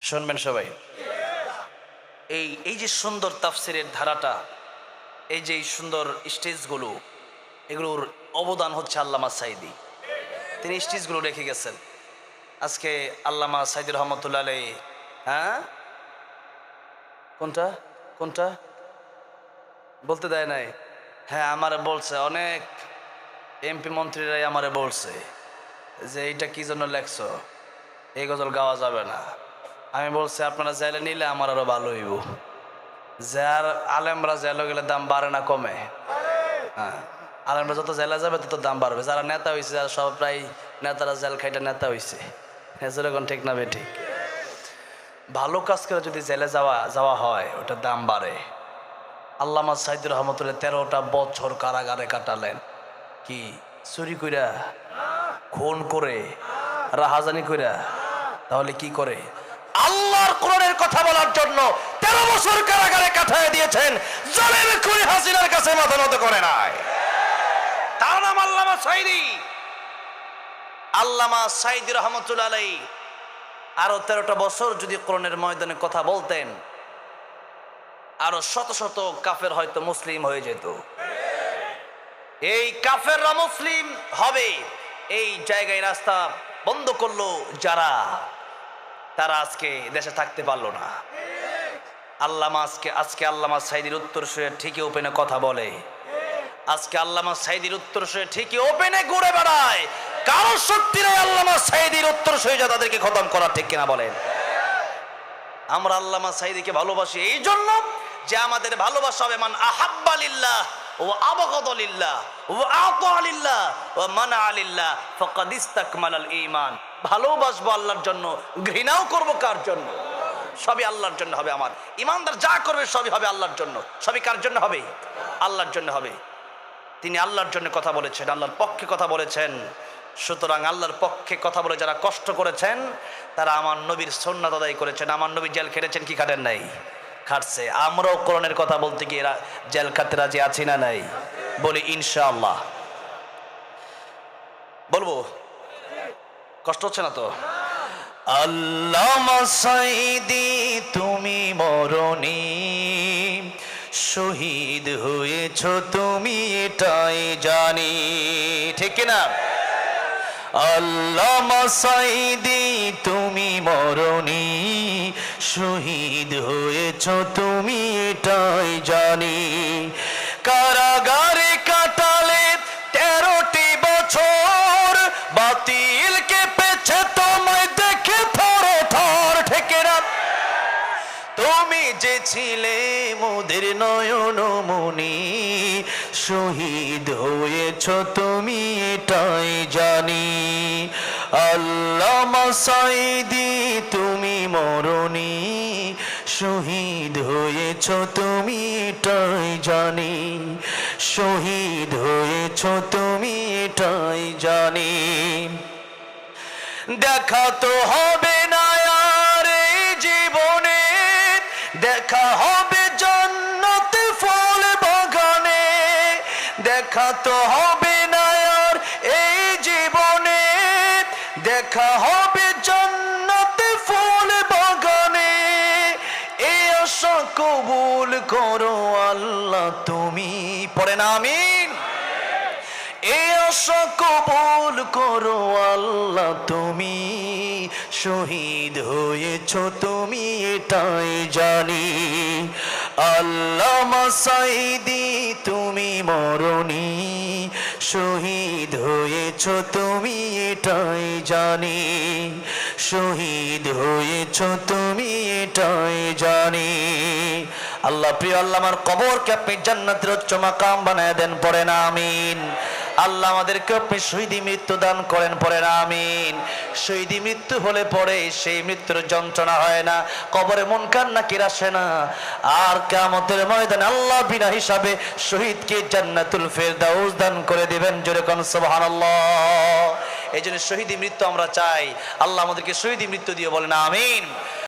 শুনবেন সবাই। এই যে সুন্দর তাফসিরের ধারাটা, এই যে সুন্দর স্টেজগুলো, এগুলোর অবদান হচ্ছে আল্লামা সাঈদী। তিনি স্টেজগুলো রেখে গেছেন। আজকে আল্লামা সাঈদী রহমতুল্লাহ আলাইহি, হ্যাঁ কোনটা কোনটা বলতে দেয় নাই? হ্যাঁ, আমারে বলছে, অনেক এমপি মন্ত্রীরাই আমারে বলছে যে এইটা কি জন্য লেখছো, এই গজল গাওয়া যাবে না। আমি বলছি আপনারা জেলে নিলে আমার আরো ভালো হইব। যার আলেমরা জেলে গেলে দাম বাড়ে না কমে? হ্যাঁ, আলেমরা যত জেলে যাবে তত দাম বাড়বে। যারা নেতা হয়েছে, যারা সব প্রায় নেতারা জেল খাইটা নেতা হয়েছে, যেরকম ঠিক না ঠিক? ভালো কাজ করে যদি জেলে যাওয়া হয়, ওটার দাম বাড়ে। আল্লামা সাঈদী রহমতুল্লাহ 13টা বছর কারাগারে কাটালেন। কি চুরি কইরা, খুন করে, রাহাজানি কইরা? তাহলে কি করে? আল্লাহর কোরআনের কথা বলার জন্য 13 বছর কারাগারে কাটায় দিয়েছেন। জালেম খুনি হাসিনার কাছে মাথা নত করে নাই। তার নাম আল্লামা সাঈদী। আল্লামা সাঈদী রহমতুল্লাহ আলাইহি আরো 13টা বছর যদি কোরআনের ময়দানে কথা বলতেন, আরো শত শত কাফের হয়তো মুসলিম হয়ে যেত। এই কাফেররা মুসলিম হবে, এই জায়গায় রাস্তা বন্ধ করলো যারা, তারা আজকে দেশে থাকতে পারলো না। আজকে আল্লামা সাঈদীর উত্তরসূরি ঠিকই ওপেনে কথা বলে। আজকে আল্লামা সাঈদীর উত্তরসূরি ঠিকই ওপেনে ঘুরে বেড়ায়। কারো শক্তি নেই আল্লামা সাঈদীর উত্তরসূরি যা তাদেরকে খতম করা, ঠিক কিনা বলেন? আমরা আল্লামা সাঈদীকে ভালোবাসি এই জন্য যে আমাদের ভালোবাসা হবে মান আহাব্বা লিল্লাহ ওয়া আবগাদা লিল্লাহ ওয়া আতা লিল্লাহ ওয়া মানা লিল্লাহ ফাকাদ ইসতাকমালাল ঈমান। ভালোবাসবো আল্লাহর জন্য, ঘৃণাও করব কার জন্য? সবই আল্লাহর জন্য হবে। আমার ঈমানদার যা করবে সবই হবে আল্লাহর জন্য। সবই কার জন্য হবে? আল্লাহর জন্য হবে। তিনি আল্লাহর জন্য কথা বলেছেন, আল্লাহর পক্ষে কথা বলেছেন। সুতরাং আল্লাহর পক্ষে কথা বলে যারা কষ্ট করেছেন, তারা আমার নবীর সুন্নাত আদায় করেছেন। আমার নবী জেল খেটেছেন কি খাটেন নাই? খাটছে। আমরাও কোরআনের কথা বলতে গিয়ে জেল খাটতে রাজি আছি না নাই? বলি ইনশাআল্লাহ। বলবো, কষ্ট হচ্ছে না তো? আল্লামা সাঈদী তুমি মরণী, শহীদ হয়েছ তুমি এটাই জানি, ঠিক কিনা? আল্লামা সাঈদী তুমি মরণী, শহীদ হয়েছ তুমি এটাই জানি। কারাগারে কাটালে 13টি বছর, বাতিল কেঁপেছে তোমায় দেখে থর থর, ঠিক না? তুমি যে ছিলে মোদের নয়ন মনি, শহীদ হয়েছ তুমি এটাই জানি। আল্লামা সাঈদী তুমি মরণী, শহীদ হয়েছ তুমি এটাই জানি। শহীদ হয়েছ তুমি এটাই জানি। দেখা তো হবে না আর এই জীবনে, দেখা হবে জান্নাতে ফুল বাগানে। দেখা তো হবে না আর এই জীবনে, দেখা হবে জান্নাতে ফুল বাগানে। এই আশা কবুল করো আল্লাহ তুমি, পড়েন আমিন। এই আশা কবুল করো আল্লাহ তুমি, শহীদ হয়েছ তুমি এটাই জানি। আল্লামা সাঈদী তুমি মরণী, শহীদ হয়েছ তুমি এটাই জানি। শহীদ হয়েছ তুমি এটাই জানি। আল্লাহ প্রিয় আল্লাহ আমার কবরকে আপনি জান্নাতের উচ্চ মাকাম বানায় দেন, পড়েন আমিন। আল্লাহ আমাদেরকে আপনি শহীদি মৃত্যু দান করেন, পড়েন আমিন। শহীদি মৃত্যু হলে পরে সেই মৃত্যুর যন্ত্রণা হয় না, কবরে মুনকার নাকির আসে না। আর কিয়ামতের ময়দানে আল্লাহ বিনা হিসাবে শহীদকে জান্নাতুল ফেরদাউস দান করে দিবেন। জোরে কোন সুবহানাল্লাহ। এই জন্য শহীদি মৃত্যু আমরা চাই। আল্লাহ আমাদেরকে শহীদি মৃত্যু দিয়ে, বলেন আমিন।